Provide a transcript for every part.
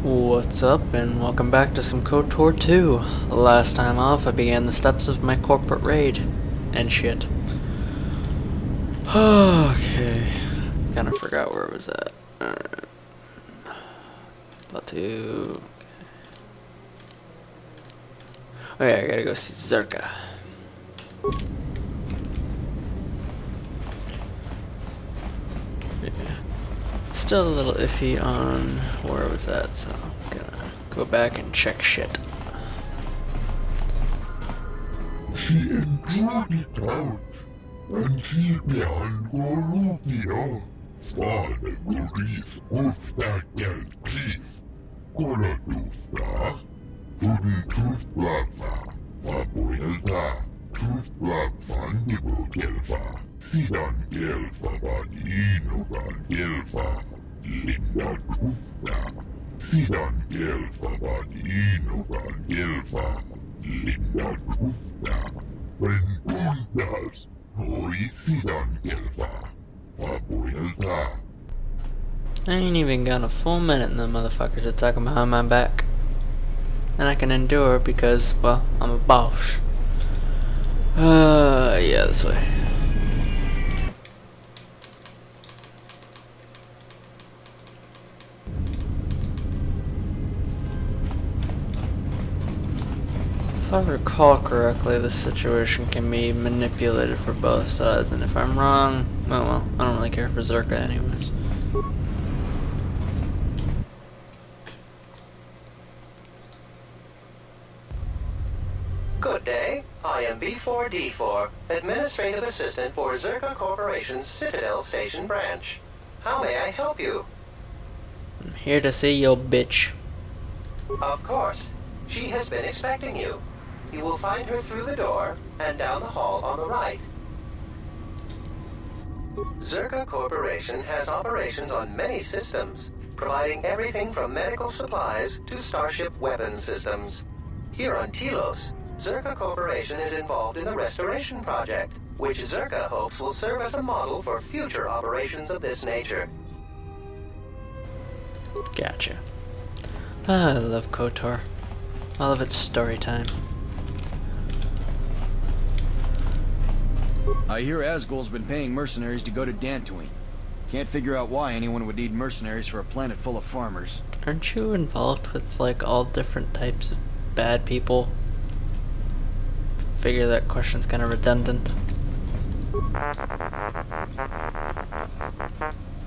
What's up, and welcome back to some KotoR 2. Last time off, I began the steps of my corporate raid. And shit. Okay. Kinda forgot where it was at. Alright. About to... Oh yeah, I gotta go see Zerka. Yeah. Still a little iffy on where it was at, so I'm gonna go back and check shit. She enjoyed it out, and she began Gorutio. Sane Goris Ustakel Chief. Koladusta. Tudin Trustlafa. Fabuelta. Trustlafa Nibo Gelfa. Sidan Gelfa Badino Van Gelfa. Linda Trusta. Sidan Gelfa Badino Van Gelfa. Linda Trusta. Preguntas. Hoy Sidan Gelfa. Fabuelta. I ain't even got a full minute and the motherfuckers are talking behind my back. And I can endure because, well, I'm a boss. Yeah, this way. If I recall correctly, this situation can be manipulated for both sides, and if I'm wrong, well, I don't really care for Zerka anyways. Good day. I am B4D4, Administrative Assistant for Zerka Corporation's Citadel Station branch. How may I help you? I'm here to see your bitch. Of course. She has been expecting you. You will find her through the door and down the hall on the right. Zerka Corporation has operations on many systems, providing everything from medical supplies to starship weapons systems. Here on Telos, Zerka Corporation is involved in the restoration project, which Zerka hopes will serve as a model for future operations of this nature. Gotcha. I love KotoR. I love its story time. I hear Asgol's been paying mercenaries to go to Dantooine. Can't figure out why anyone would need mercenaries for a planet full of farmers. Aren't you involved with, like, all different types of bad people? Figure that question's kind of redundant.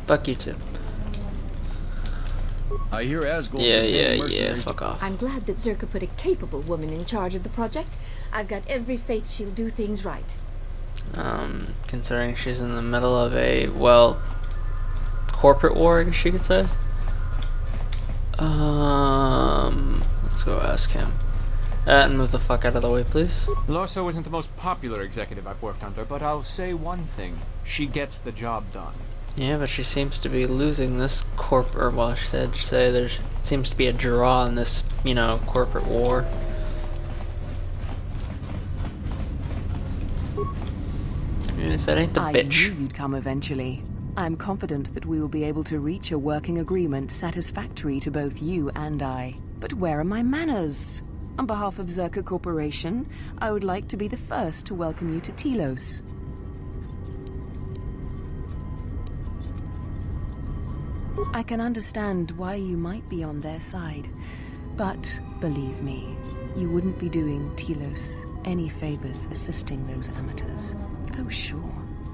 Fuck you too. I hear Asgol's Yeah, been paying mercenaries fuck off. I'm glad that Zerka put a capable woman in charge of the project. I've got every faith she'll do things right. Considering she's in the middle of a, well, corporate war, I guess you could say. Let's go ask him. And move the fuck out of the way, please. Lorso isn't the most popular executive I've worked under, but I'll say one thing. She gets the job done. Yeah, but she seems to be losing this well, she said there seems to be a draw in this, you know, corporate war. And if it ain't the bitch. I knew you'd come eventually. I'm confident that we will be able to reach a working agreement satisfactory to both you and I. But where are my manners? On behalf of Zerka Corporation, I would like to be the first to welcome you to Telos. I can understand why you might be on their side, but believe me, you wouldn't be doing Telos any favors assisting those amateurs. Oh sure,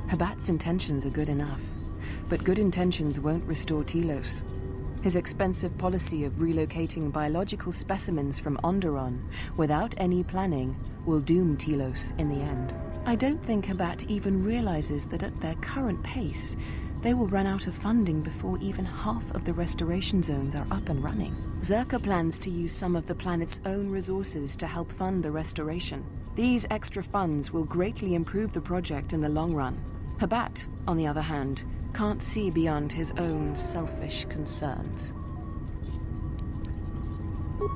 Habat's intentions are good enough, but good intentions won't restore Telos. His expensive policy of relocating biological specimens from Onderon without any planning will doom Telos in the end. I don't think Habat even realizes that at their current pace, they will run out of funding before even half of the restoration zones are up and running. Zerka plans to use some of the planet's own resources to help fund the restoration. These extra funds will greatly improve the project in the long run. Habat, on the other hand, can't see beyond his own selfish concerns.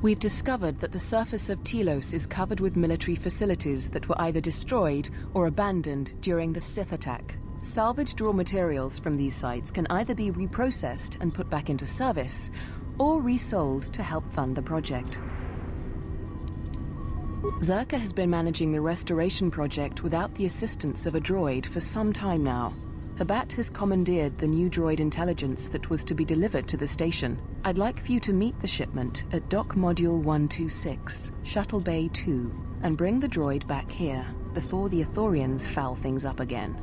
We've discovered that the surface of Telos is covered with military facilities that were either destroyed or abandoned during the Sith attack. Salvaged raw materials from these sites can either be reprocessed and put back into service, or resold to help fund the project. Zerka has been managing the restoration project without the assistance of a droid for some time now. Habat has commandeered the new droid intelligence that was to be delivered to the station. I'd like for you to meet the shipment at Dock Module 126, Shuttle Bay 2, and bring the droid back here before the Ithorians foul things up again.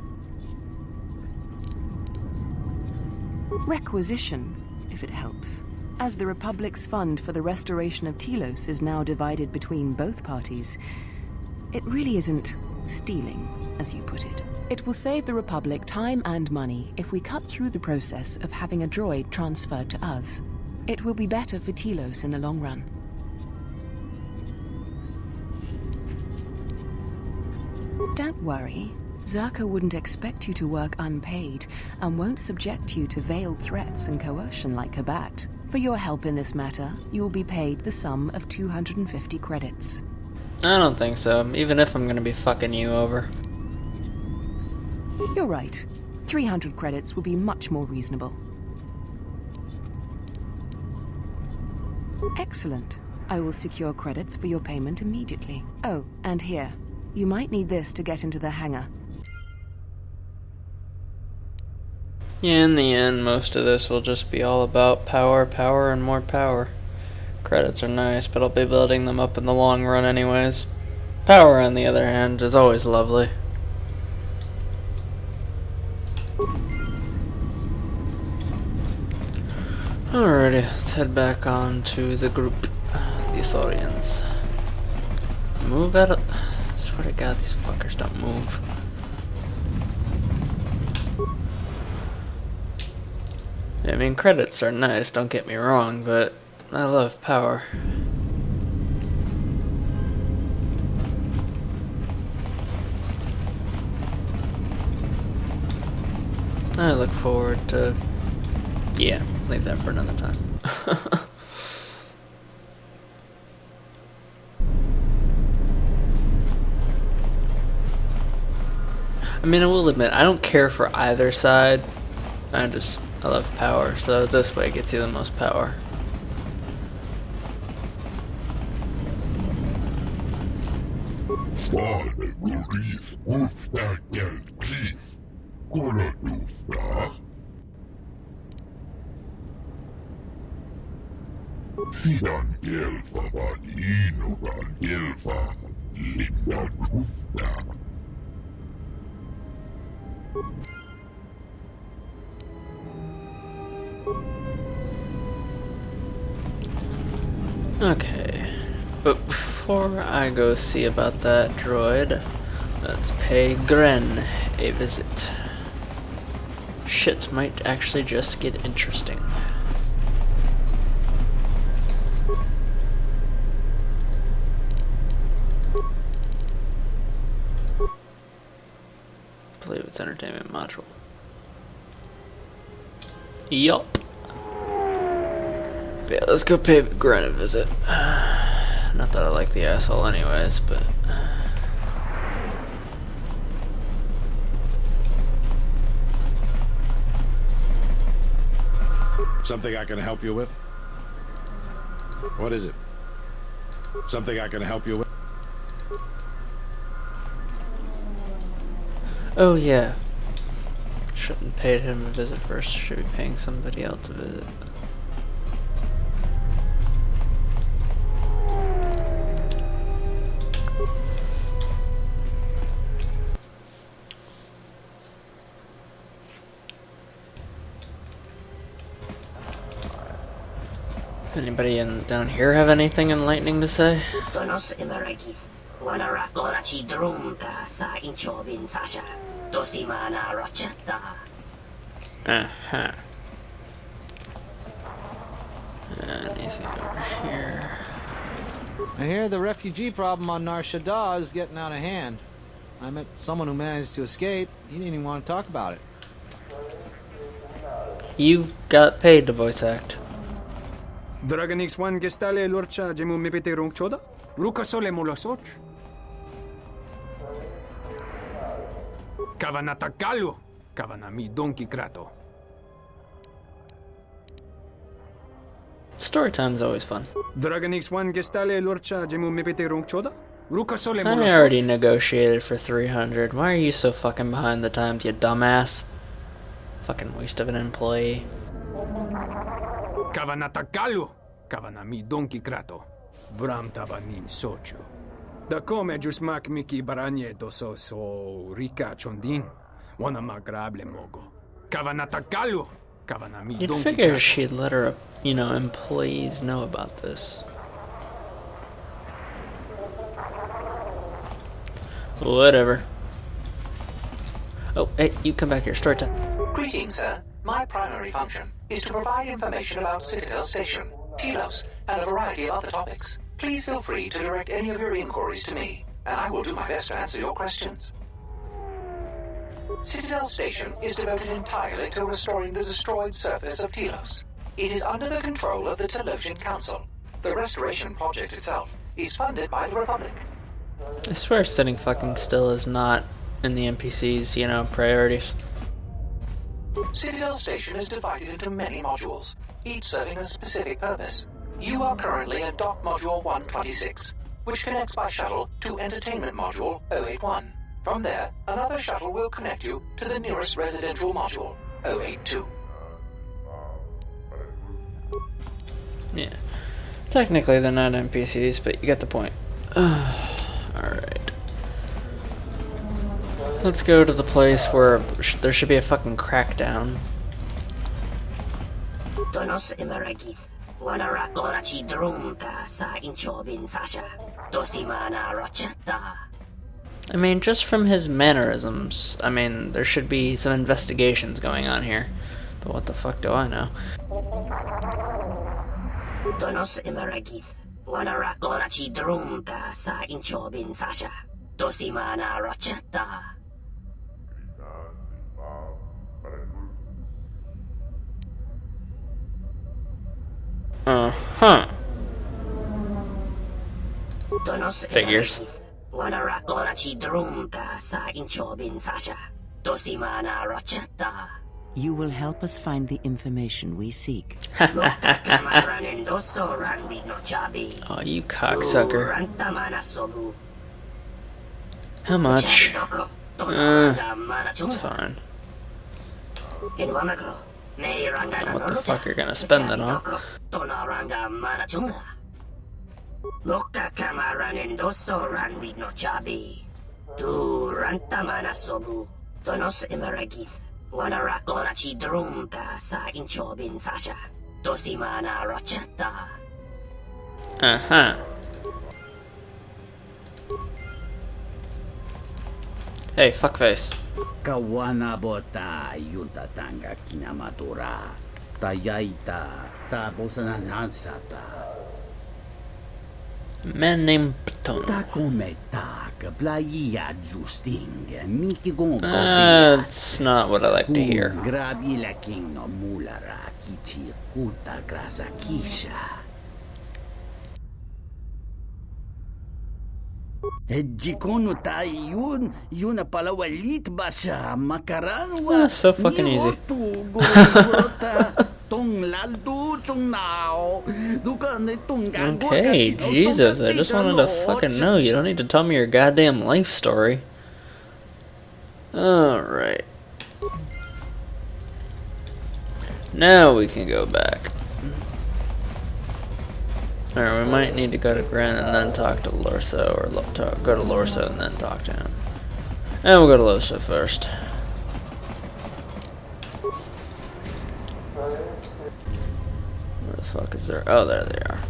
Requisition, if it helps. As the Republic's fund for the restoration of Telos is now divided between both parties, it really isn't stealing, as you put it. It will save the Republic time and money if we cut through the process of having a droid transferred to us. It will be better for Telos in the long run. Don't worry. Zerka wouldn't expect you to work unpaid and won't subject you to veiled threats and coercion like Habat. For your help in this matter, you will be paid the sum of 250 credits. I don't think so, even if I'm gonna be fucking you over. You're right. 300 credits will be much more reasonable. Excellent. I will secure credits for your payment immediately. Oh, and here. You might need this to get into the hangar. Yeah, in the end, most of this will just be all about power, power, and more power. Credits are nice, but I'll be building them up in the long run anyways. Power, on the other hand, is always lovely. Alrighty, let's head back on to the group, the Ithorians. Move out of... I swear to God, these fuckers don't move. I mean, credits are nice, don't get me wrong, but I love power. I look forward to... yeah, leave that for another time. I mean, I will admit, I don't care for either side. I love power, so this way gets you the most power. Okay, but before I go see about that droid, let's pay Gren a visit. Shit might actually just get interesting. Play with entertainment module. Yup. Yeah, let's go pay Gren a visit. Not that I like the asshole anyways, but... Something I can help you with? What is it? Something I can help you with? Oh yeah. Shouldn't pay him a visit first, should be paying somebody else a visit. Anybody down here have anything enlightening to say? Uh-huh. Anything over here? I hear the refugee problem on Nar Shaddaa is getting out of hand. I met someone who managed to escape. He didn't even want to talk about it. You got paid to voice act. Dragon X1 gestale lorcha jemu mepete rong choda? Ruka sole molosoch. Kavanata kalu. Kavanami donkey krato. Story time's always fun. Dragon X1 gestale lorcha jemu mepete rong choda? Ruka sole I already negotiated for 300. Why are you so fucking behind the times, you dumbass? Fucking waste of an employee. Kavanata galu! Kavanami donki krato. Bram tabanin sochu. Da come jusmak miki baranye doso so rika chondin. Wana magrable mogo. Kavanata galu! Kavanami You'd donki figure krato. she'd let her, employees know about this. Whatever. Oh, hey, you come back here. Story time. Greetings, sir. My primary function is to provide information about Citadel Station, Telos, and a variety of other topics. Please feel free to direct any of your inquiries to me, and I will do my best to answer your questions. Citadel Station is devoted entirely to restoring the destroyed surface of Telos. It is under the control of the Telosian Council. The restoration project itself is funded by the Republic. I swear sitting fucking still is not in the NPC's, priorities. Citadel Station is divided into many modules, each serving a specific purpose. You are currently in Dock Module 126, which connects by shuttle to Entertainment Module 081. From there, another shuttle will connect you to the nearest residential module, 082. Yeah. Technically they're not NPCs, but you get the point. Alright. Let's go to the place where there should be a fucking crackdown. Donos emeragith, wanara korachi drumta sa inchobin sasha, dosimana rachata. I mean, just from his mannerisms, there should be some investigations going on here. But what the fuck do I know? Donos emeragith, wanara korachi drumta sa inchobin sasha, dosimana rachata. Uh-huh. Figures. You will help us find the information we seek. Oh, you cocksucker. How much? That's fine. What the fuck you're gonna spend that on? Loka kamaran endoso ran with no chabi. Du rantamana sobu. Donos emeragith. Wanara korachi drumta sa inchobin sasha. Dosimana rachata. Uh-huh. Hey, fuckface. Kawana bota yutatanga kinamatura. Tayaita. Tabosananansata. Man named Pton. That's not what I like to hear. That's so fucking easy. Okay, Jesus, I just wanted to fucking know. You don't need to tell me your goddamn life story. Alright. Now we can go back. Alright, we might need to go to Gren and then talk to Lorso, or go to Lorso and then talk to him. And we'll go to Lorso first. Where the fuck is there? Oh, there they are.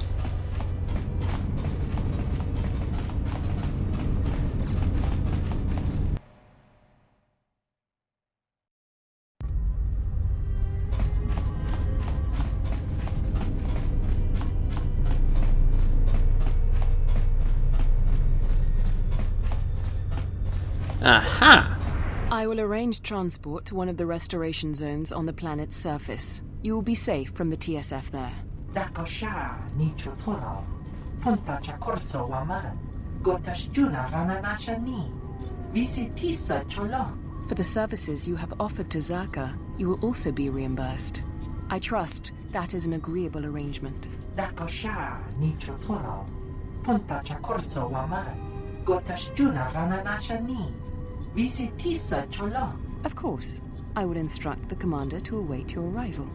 Aha! I will arrange transport to one of the restoration zones on the planet's surface. You will be safe from the TSF there. For the services you have offered to Zerka, you will also be reimbursed. I trust that is an agreeable arrangement. Dakosha nicho tono. Punta chakorzo waman. Gotashjuna rananashani. Visitisa cholon. Of course. I will instruct the commander to await your arrival.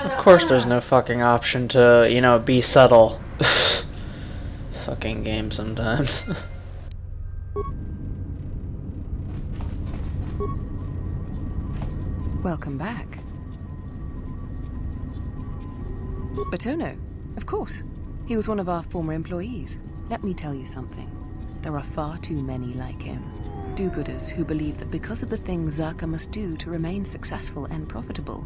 Of course there's no fucking option to, you know, be subtle. Fucking game sometimes. Welcome back. Batono, of course. He was one of our former employees. Let me tell you something. There are far too many like him. Do-gooders who believe that because of the things Zerka must do to remain successful and profitable,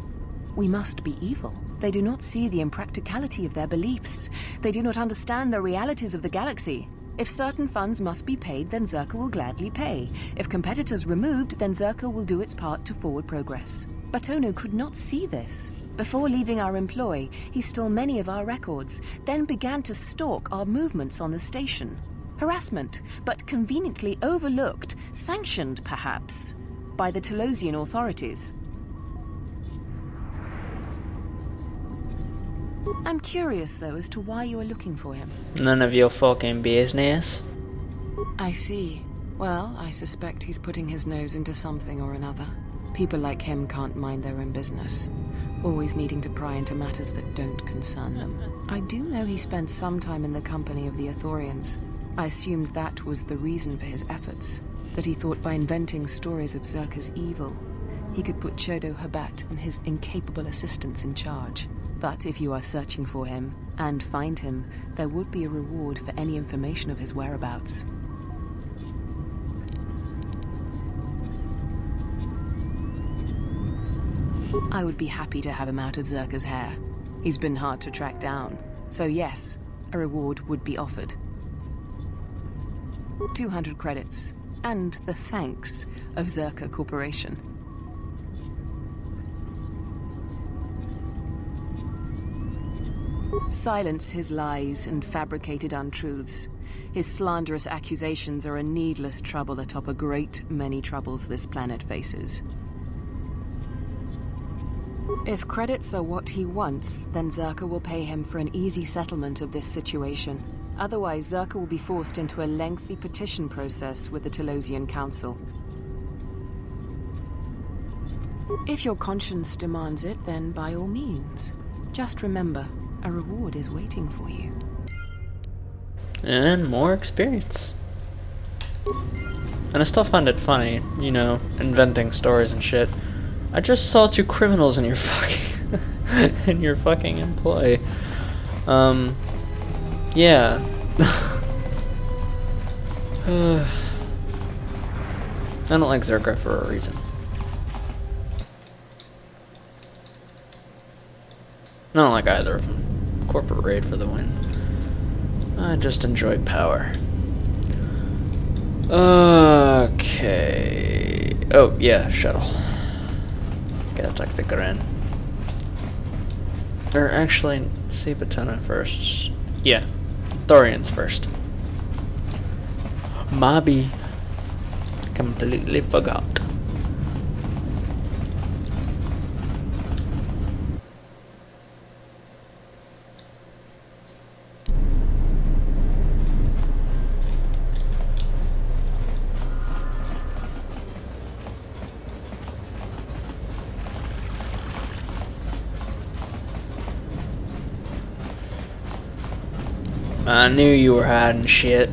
we must be evil. They do not see the impracticality of their beliefs. They do not understand the realities of the galaxy. If certain funds must be paid, then Zerka will gladly pay. If competitors removed, then Zerka will do its part to forward progress. Batono could not see this. Before leaving our employ, he stole many of our records, then began to stalk our movements on the station. Harassment, but conveniently overlooked, sanctioned perhaps, by the Telosian authorities. I'm curious, though, as to why you are looking for him. None of your fucking business. I see. Well, I suspect he's putting his nose into something or another. People like him can't mind their own business, always needing to pry into matters that don't concern them. I do know he spent some time in the company of the Ithorians. I assumed that was the reason for his efforts, that he thought by inventing stories of Zerka's evil, he could put Chodo Habat and his incapable assistants in charge. But if you are searching for him, and find him, there would be a reward for any information of his whereabouts. I would be happy to have him out of Zerka's hair. He's been hard to track down, so yes, a reward would be offered. 200 credits, and the thanks of Zerka Corporation. Silence his lies and fabricated untruths. His slanderous accusations are a needless trouble atop a great many troubles this planet faces. If credits are what he wants, then Zerka will pay him for an easy settlement of this situation. Otherwise, Zerka will be forced into a lengthy petition process with the Telosian Council. If your conscience demands it, then by all means. Just remember, a reward is waiting for you. And more experience. And I still find it funny, you know, inventing stories and shit. I just saw 2 criminals in your fucking in your fucking employ. Yeah. I don't like Zerka for a reason. I don't like either of them. Corporate raid for the win. I just enjoy power. Okay. Oh, yeah, shuttle. Gotta talk to Gren. Or actually, see Batona first. Yeah, Thorians first. Mobby. Completely forgot. I knew you were hiding shit.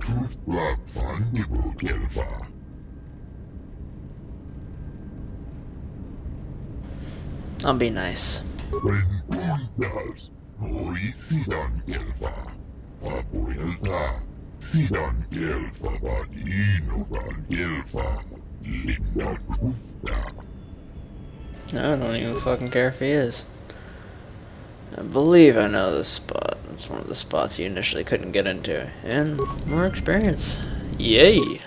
truth black fungible kelfa. I'll be nice. When puntas, noi sidan kelfa. Papuelta, sidan kelfa vadino kan kelfa. Linda trufta. I don't even fucking care if he is. I believe I know this spot. It's one of the spots you initially couldn't get into. And more experience. Yay!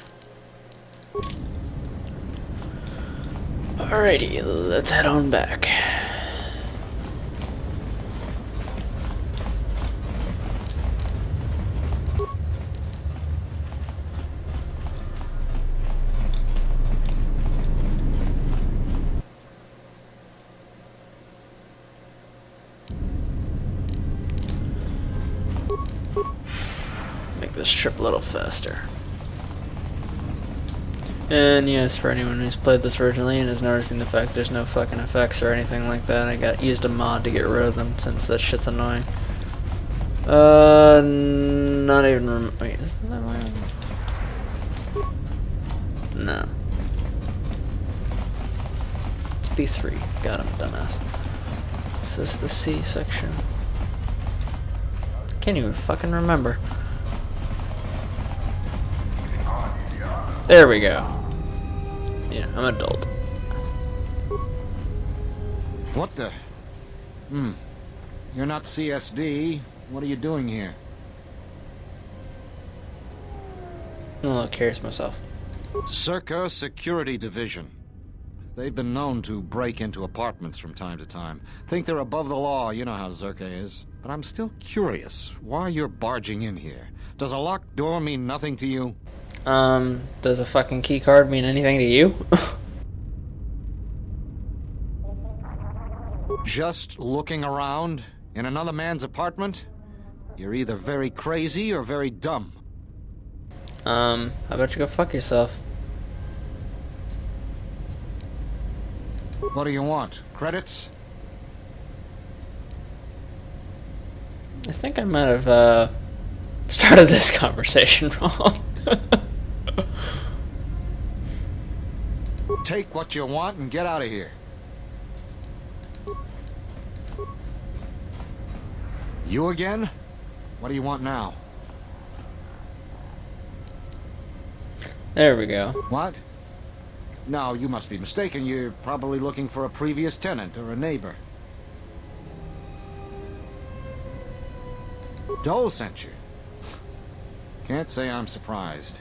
Alrighty, let's head on back. Make this trip a little faster. And yes, for anyone who's played this originally and is noticing the fact there's no fucking effects or anything like that, I used a mod to get rid of them since that shit's annoying. Not even wait, is that my own? No. It's B3. Got him, dumbass. Is this the C section? Can't even fucking remember. There we go. Yeah, I'm an adult. What the? You're not CSD. What are you doing here? I'm a little curious myself. Zerka Security Division. They've been known to break into apartments from time to time. Think they're above the law, you know how Zerka is. But I'm still curious why you're barging in here. Does a locked door mean nothing to you? Does a fucking key card mean anything to you? Just looking around in another man's apartment? You're either very crazy or very dumb. How about you go fuck yourself? What do you want? Credits? I think I might have, started this conversation wrong. Take what you want and get out of here. You again? What do you want now? There we go. What? No, you must be mistaken. You're probably looking for a previous tenant or a neighbor. Dole sent you. Can't say I'm surprised.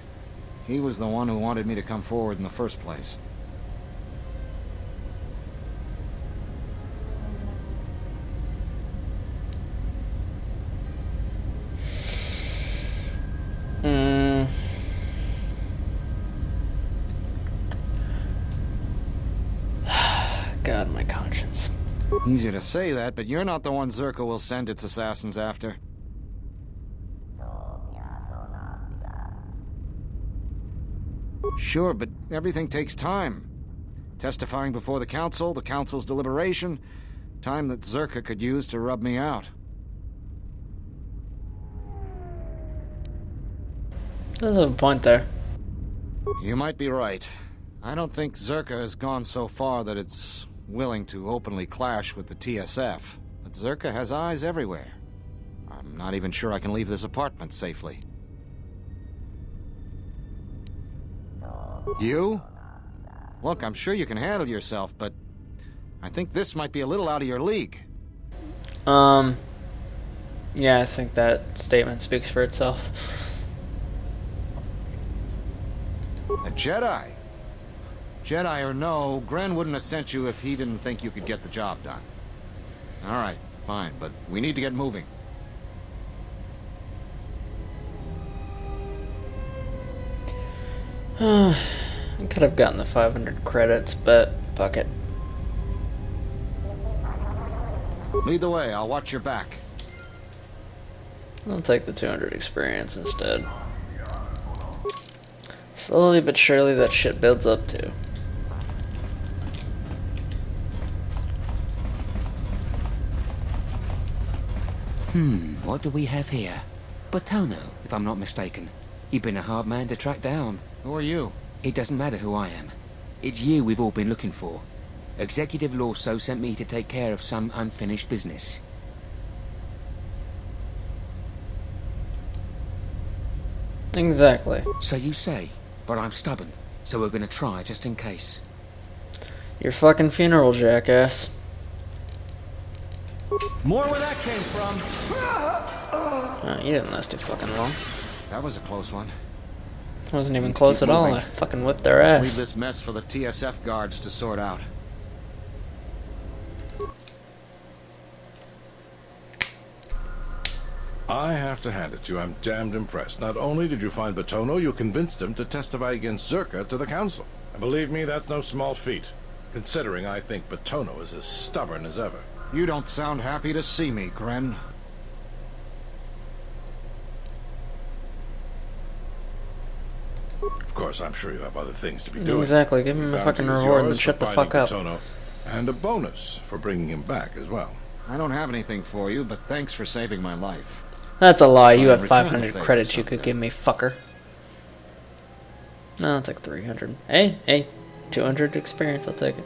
He was the one who wanted me to come forward in the first place. God, my conscience. Easy to say that, but you're not the one Zerka will send its assassins after. Sure, but everything takes time. Testifying before the council's deliberation, time that Zerka could use to rub me out. There's a point there. You might be right. I don't think Zerka has gone so far that it's willing to openly clash with the TSF. But Zerka has eyes everywhere. I'm not even sure I can leave this apartment safely. You? Look, I'm sure you can handle yourself, but I think this might be a little out of your league. Yeah, I think that statement speaks for itself. A Jedi? Jedi or no, Gren wouldn't have sent you if he didn't think you could get the job done. Alright, fine, but we need to get moving. I could have gotten the 500 credits, but fuck it. Lead the way, I'll watch your back. I'll take the 200 experience instead. Slowly but surely that shit builds up too. What do we have here? Botono, if I'm not mistaken. You've been a hard man to track down. Who are you? It doesn't matter who I am. It's you we've all been looking for. Executive Lawso sent me to take care of some unfinished business. Exactly. So you say, but I'm stubborn, so we're gonna try just in case. Your fucking funeral, jackass. More where that came from. You didn't last too fucking long. That was a close one. It wasn't even close at all. I fucking whipped their ass. Leave this mess for the TSF guards to sort out. I have to hand it to you. I'm damned impressed. Not only did you find Batono, you convinced him to testify against Zerka to the council. And believe me, that's no small feat, considering I think Batono is as stubborn as ever. You don't sound happy to see me, Gren. Of course, I'm sure you have other things to be doing. Exactly. Give him a fucking reward and then shut the fuck up. Batono, and a bonus for bringing him back as well. I don't have anything for you, but thanks for saving my life. That's a lie. You have 500 credits you could give me, fucker. No, it's like 300. Hey, 200 experience. I'll take it.